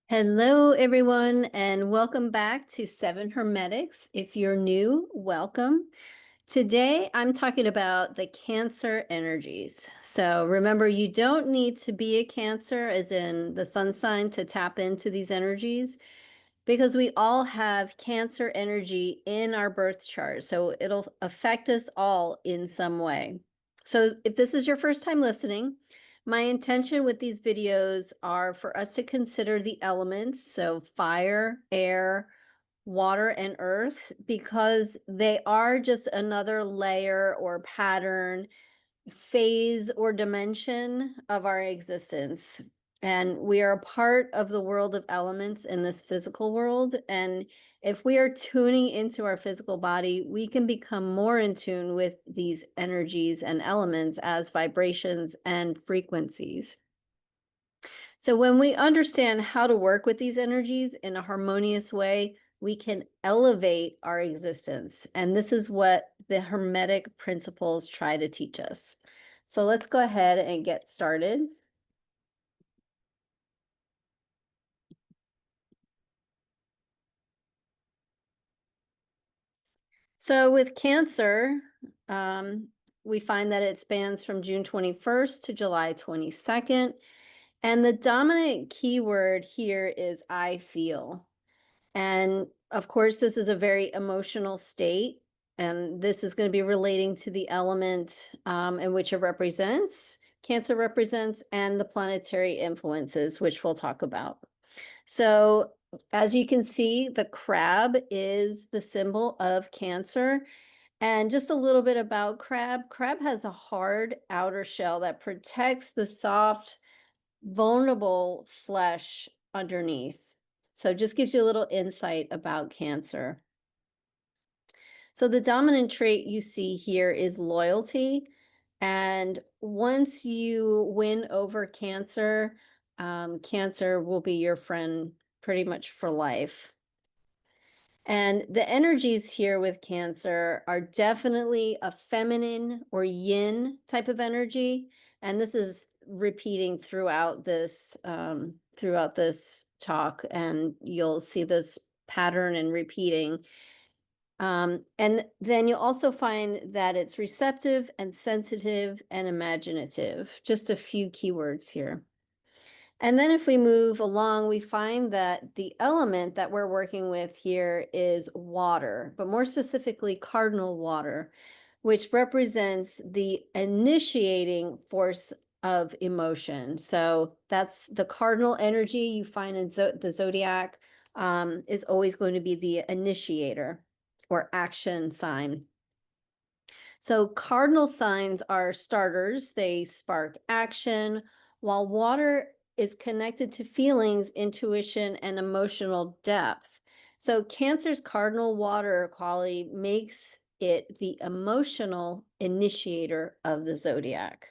Hello, everyone, and welcome back to Seven Hermetics. If you're new, welcome. Today, I'm talking about the Cancer energies. So remember, you don't need to be a Cancer, as in the sun sign, to tap into these energies, because we all have Cancer energy in our birth chart. So it'll affect us all in some way. So if this is your first time listening, my intention with these videos are for us to consider the elements, so fire, air, water, and earth, because they are just another layer or pattern, phase, or dimension of our existence. And we are a part of the world of elements in this physical world. And if we are tuning into our physical body, we can become more in tune with these energies and elements as vibrations and frequencies. So when we understand how to work with these energies in a harmonious way, we can elevate our existence. And this is what the Hermetic Principles try to teach us. So let's go ahead and get started. So with Cancer, we find that it spans from June 21st to July 22nd. And the dominant keyword here is I feel. And of course, this is a very emotional state. And this is going to be relating to the element in which it represents, Cancer represents, and the planetary influences, which we'll talk about. So as you can see, the crab is the symbol of Cancer. And just a little bit about crab. Crab has a hard outer shell that protects the soft, vulnerable flesh underneath. So just gives you a little insight about Cancer. So the dominant trait you see here is loyalty. And once you win over Cancer, Cancer will be your friend pretty much for life. And the energies here with Cancer are definitely a feminine or yin type of energy. And this is repeating throughout this talk, and you'll see this pattern and repeating. And then you'll also find that it's receptive and sensitive and imaginative. Just a few keywords here. And then if we move along, we find that the element that we're working with here is water, but more specifically cardinal water, which represents the initiating force of emotion. So that's the cardinal energy you find in the zodiac, is always going to be the initiator or action sign. So cardinal signs are starters. They spark action, while water is connected to feelings, intuition, and emotional depth. So Cancer's cardinal water quality makes it the emotional initiator of the zodiac.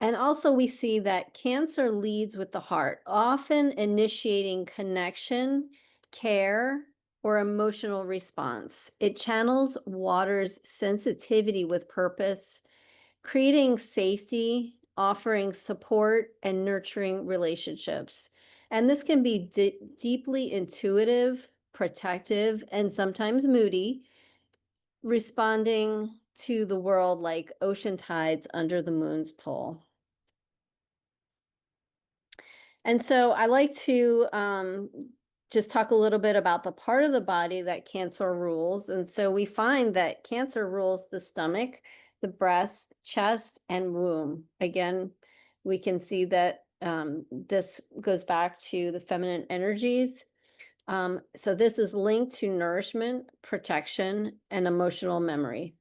And also we see that Cancer leads with the heart, often initiating connection, care, or emotional response. It channels water's sensitivity with purpose, creating safety, offering support, and nurturing relationships. And this can be deeply intuitive, protective, and sometimes moody, responding to the world like ocean tides under the moon's pull. And so I like to just talk a little bit about the part of the body that Cancer rules. And so we find that Cancer rules the stomach, the breast, chest, and womb. Again, we can see that this goes back to the feminine energies. So this is linked to nourishment, protection, and emotional memory.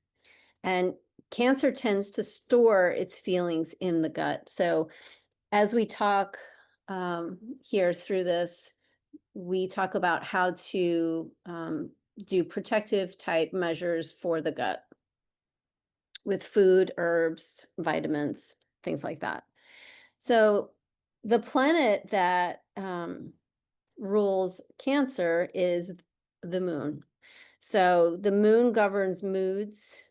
And Cancer tends to store its feelings in the gut. So as we talk here through this, we talk about how to do protective type measures for the gut with food, herbs, vitamins, things like that. So the planet that rules Cancer is the moon. So the moon governs moods,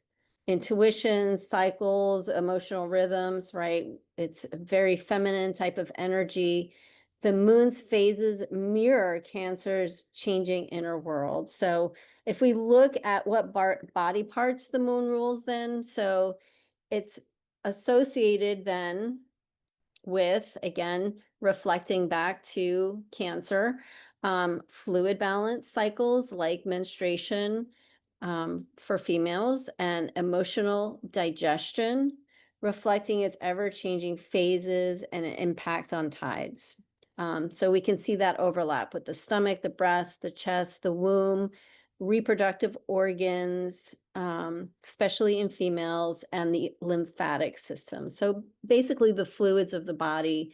intuition, cycles, emotional rhythms, right? It's a very feminine type of energy. The moon's phases mirror Cancer's changing inner world. So if we look at what body parts the moon rules then, so it's associated then with, again, reflecting back to Cancer, fluid balance cycles like menstruation for females, and emotional digestion, reflecting its ever-changing phases and an impact on tides. So we can see that overlap with the stomach, the breast, the chest, the womb, reproductive organs, especially in females, and the lymphatic system. So basically the fluids of the body.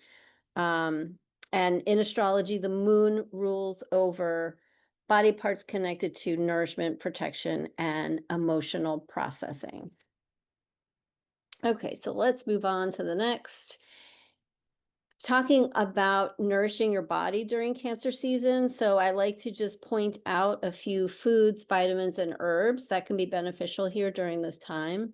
And in astrology, the moon rules over body parts connected to nourishment, protection, and emotional processing. Okay, so let's move on to the next. Talking about nourishing your body during Cancer season. So I like to just point out a few foods, vitamins, and herbs that can be beneficial here during this time.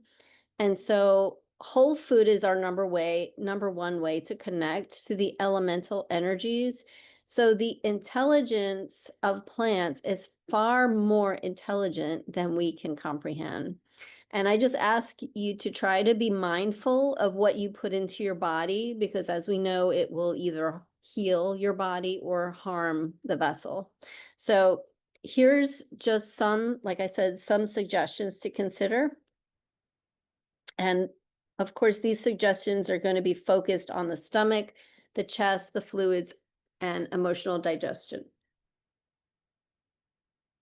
And so whole food is our number one way to connect to the elemental energies. So the intelligence of plants is far more intelligent than we can comprehend. And I just ask you to try to be mindful of what you put into your body, because as we know, it will either heal your body or harm the vessel. So here's just some, like I said, some suggestions to consider. And of course, these suggestions are going to be focused on the stomach, the chest, the fluids, and emotional digestion.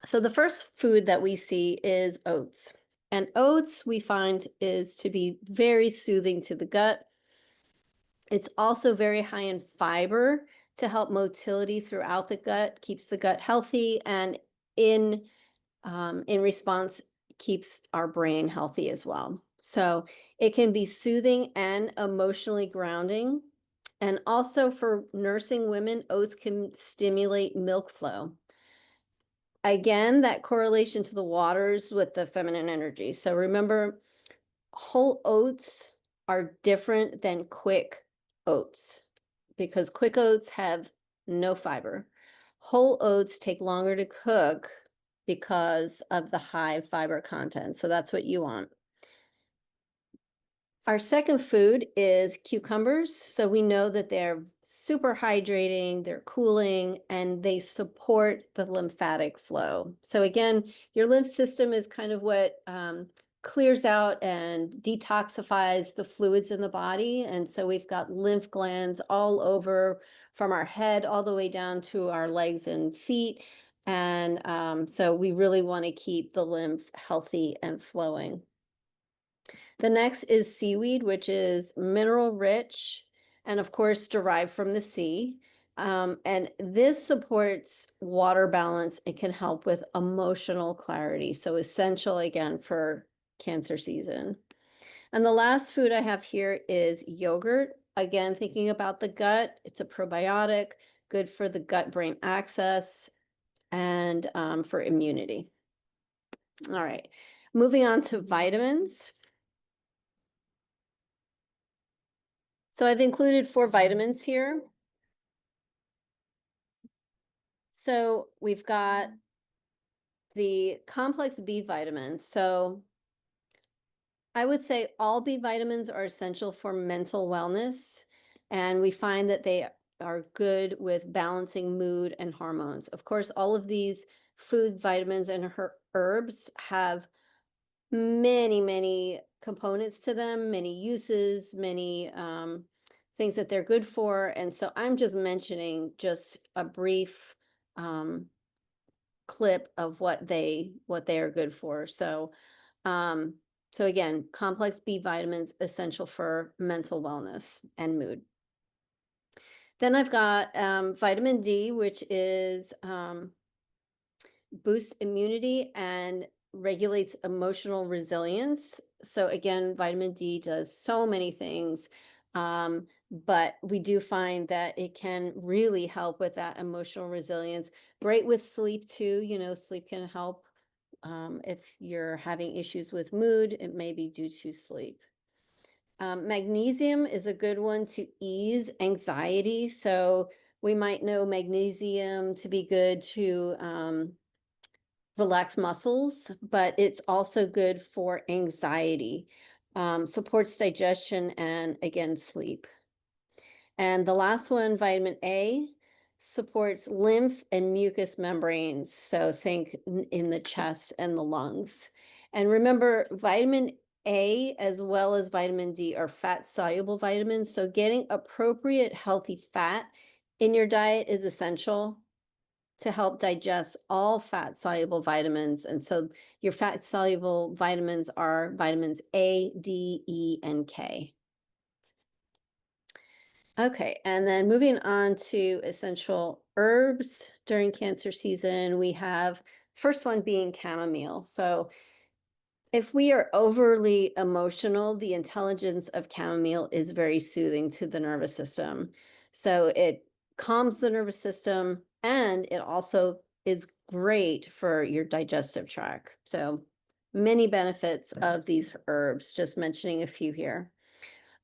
So the first food that we see is oats. And oats we find is to be very soothing to the gut. It's also very high in fiber to help motility throughout the gut, keeps the gut healthy, and in response, keeps our brain healthy as well. So it can be soothing and emotionally grounding. And also for nursing women, oats can stimulate milk flow. Again, that correlation to the waters with the feminine energy. So remember, whole oats are different than quick oats because quick oats have no fiber. Whole oats take longer to cook because of the high fiber content. So that's what you want. Our second food is cucumbers. So we know that they're super hydrating, they're cooling, and they support the lymphatic flow. So again, your lymph system is kind of what clears out and detoxifies the fluids in the body. And so we've got lymph glands all over from our head all the way down to our legs and feet. And so we really want to keep the lymph healthy and flowing. The next is seaweed, which is mineral rich and of course derived from the sea. And this supports water balance. It can help with emotional clarity. So essential again for Cancer season. And the last food I have here is yogurt. Again, thinking about the gut, it's a probiotic, good for the gut-brain axis and for immunity. All right, moving on to vitamins. So I've included 4 vitamins here. So we've got the complex B vitamins. So I would say all B vitamins are essential for mental wellness, and we find that they are good with balancing mood and hormones. Of course, all of these food vitamins and herbs have many, many components to them, many uses, many things that they're good for. And so I'm just mentioning just a brief clip of what they are good for. So so again, complex B vitamins essential for mental wellness and mood. Then I've got vitamin D, which is boosts immunity and regulates emotional resilience. So again, vitamin D does so many things, but we do find that it can really help with that emotional resilience. Great with sleep too. You know, sleep can help If you're having issues with mood, it may be due to sleep. Magnesium is a good one to ease anxiety. So we might know magnesium to be good to relax muscles, but it's also good for anxiety, supports digestion, and again, sleep. And the last one, vitamin A, supports lymph and mucous membranes. So think in the chest and the lungs. And remember, vitamin A as well as vitamin D are fat soluble vitamins. So getting appropriate healthy fat in your diet is essential to help digest all fat soluble vitamins. And so your fat soluble vitamins are vitamins A, D, E, and K. Okay, and then moving on to essential herbs during Cancer season, we have first one being chamomile. So if we are overly emotional, the intelligence of chamomile is very soothing to the nervous system. So it calms the nervous system, and it also is great for your digestive tract. So many benefits of these herbs, just mentioning a few here.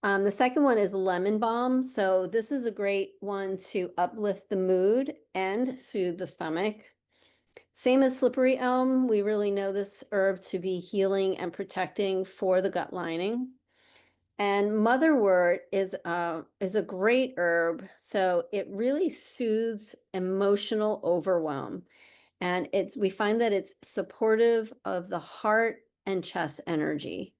The second one is lemon balm. So this is a great one to uplift the mood and soothe the stomach. Same as slippery elm, we really know this herb to be healing and protecting for the gut lining. And motherwort is a great herb. So it really soothes emotional overwhelm. And we find that it's supportive of the heart and chest energy.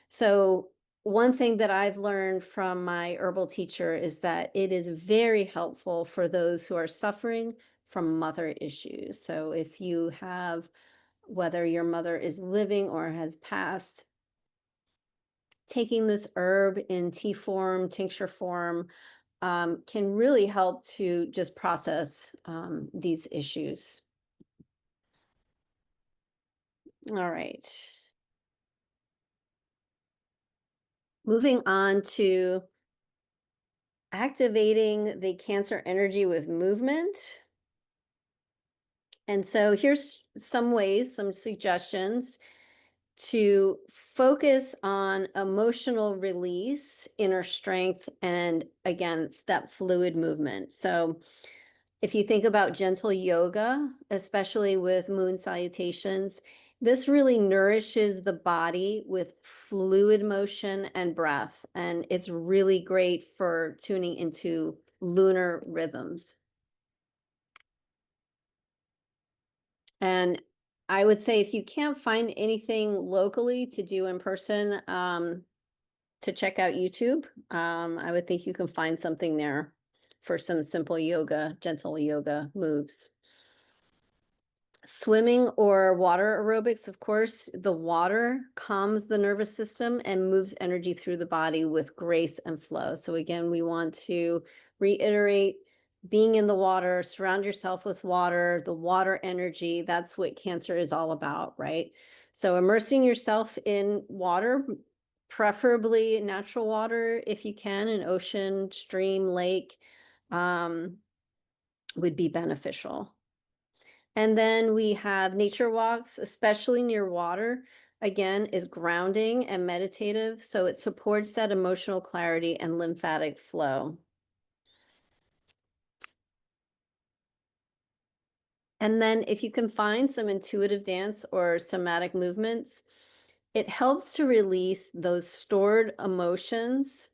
So one thing that I've learned from my herbal teacher is that it is very helpful for those who are suffering from mother issues. So if you have, whether your mother is living or has passed, taking this herb in tea form, tincture form, can really help to just process these issues. All right. Moving on to activating the Cancer energy with movement. And so here's some ways, some suggestions to focus on emotional release, inner strength, and again, that fluid movement. So if you think about gentle yoga, especially with moon salutations, this really nourishes the body with fluid motion and breath. And it's really great for tuning into lunar rhythms. And I would say if you can't find anything locally to do in person, to check out YouTube, I would think you can find something there for some simple yoga, gentle yoga moves. Swimming or water aerobics, of course, the water calms the nervous system and moves energy through the body with grace and flow. So again, we want to reiterate being in the water, surround yourself with water, the water energy, that's what Cancer is all about, right? So immersing yourself in water, preferably natural water if you can, an ocean, stream, lake, would be beneficial. And then we have nature walks, especially near water, again, is grounding and meditative. So it supports that emotional clarity and lymphatic flow. And then if you can find some intuitive dance or somatic movements, it helps to release those stored emotions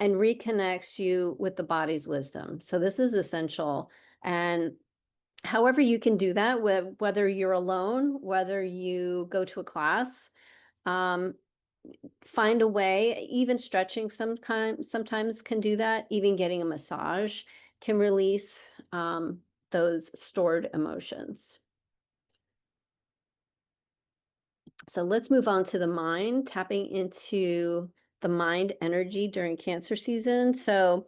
and reconnects you with the body's wisdom. So this is essential. And however you can do that, whether you're alone, whether you go to a class, find a way. Even stretching sometimes can do that. Even getting a massage can release those stored emotions. So let's move on to the mind, tapping into the mind energy during Cancer season. So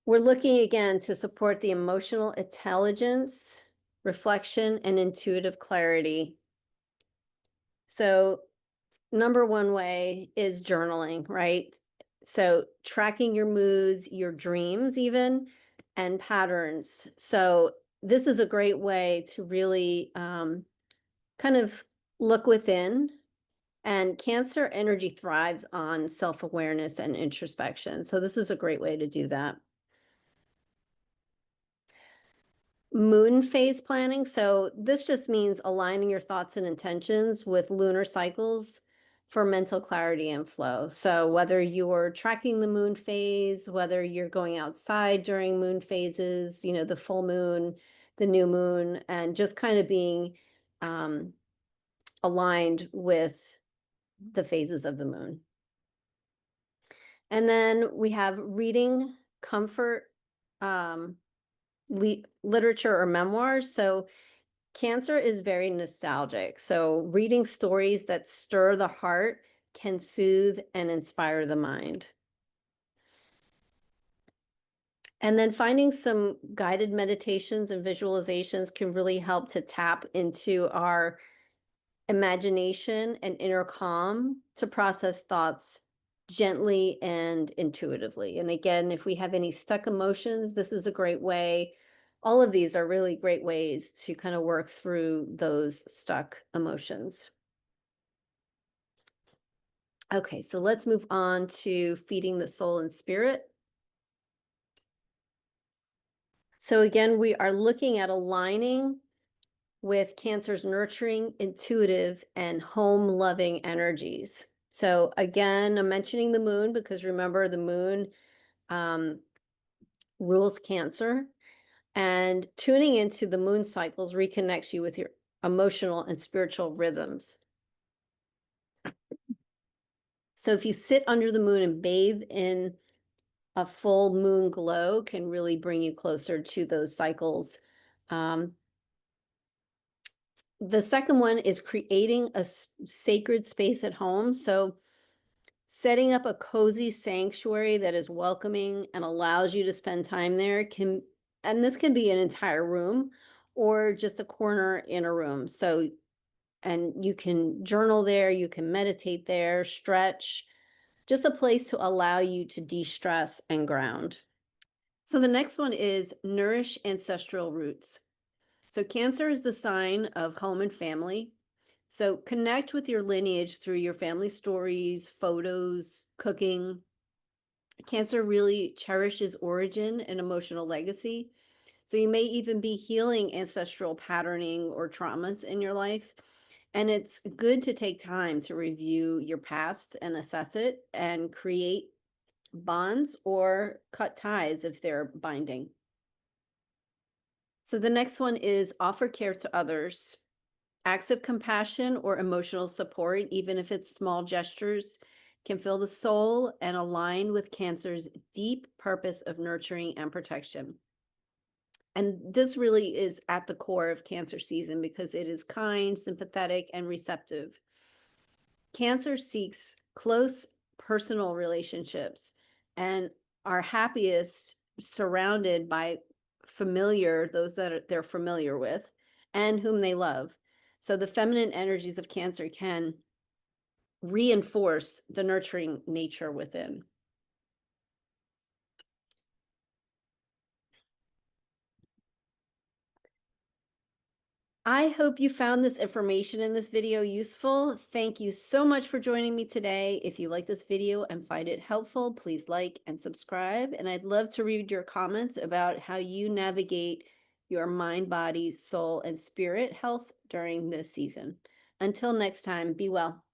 we're looking again to support the emotional intelligence, reflection, and intuitive clarity. So number one way is journaling, right? So tracking your moods, your dreams even, and patterns. So this is a great way to really kind of look within. And Cancer energy thrives on self-awareness and introspection. So this is a great way to do that. Moon phase planning. So this just means aligning your thoughts and intentions with lunar cycles for mental clarity and flow. So whether you're tracking the moon phase, whether you're going outside during moon phases, the full moon, the new moon, and just kind of being aligned with the phases of the moon. And then we have reading comfort literature or memoirs. So Cancer is very nostalgic. So reading stories that stir the heart can soothe and inspire the mind. And then finding some guided meditations and visualizations can really help to tap into our imagination and inner calm to process thoughts gently and intuitively. And again, if we have any stuck emotions, this is a great way. All of these are really great ways to kind of work through those stuck emotions. Okay, so let's move on to feeding the soul and spirit. So again, we are looking at aligning with Cancer's nurturing, intuitive, and home-loving energies. So again, I'm mentioning the moon because remember the moon rules Cancer, and tuning into the moon cycles reconnects you with your emotional and spiritual rhythms. So if you sit under the moon and bathe in a full moon glow can really bring you closer to those cycles. The second one is creating a sacred space at home. So setting up a cozy sanctuary that is welcoming and allows you to spend time there and this can be an entire room or just a corner in a room. So, and you can journal there, you can meditate there, stretch, just a place to allow you to de-stress and ground. So the next one is nourish ancestral roots. So Cancer is the sign of home and family. So connect with your lineage through your family stories, photos, cooking. Cancer really cherishes origin and emotional legacy. So you may even be healing ancestral patterning or traumas in your life. And it's good to take time to review your past and assess it and create bonds or cut ties if they're binding. So the next one is offer care to others. Acts of compassion or emotional support, even if it's small gestures, can fill the soul and align with Cancer's deep purpose of nurturing and protection. And this really is at the core of Cancer season because it is kind, sympathetic, and receptive. Cancer seeks close personal relationships and are happiest surrounded by those that they're familiar with and whom they love. So the feminine energies of Cancer can reinforce the nurturing nature within. I hope you found this information in this video useful. Thank you so much for joining me today. If you like this video and find it helpful, please like and subscribe. And I'd love to read your comments about how you navigate your mind, body, soul, and spirit health during this season. Until next time, be well.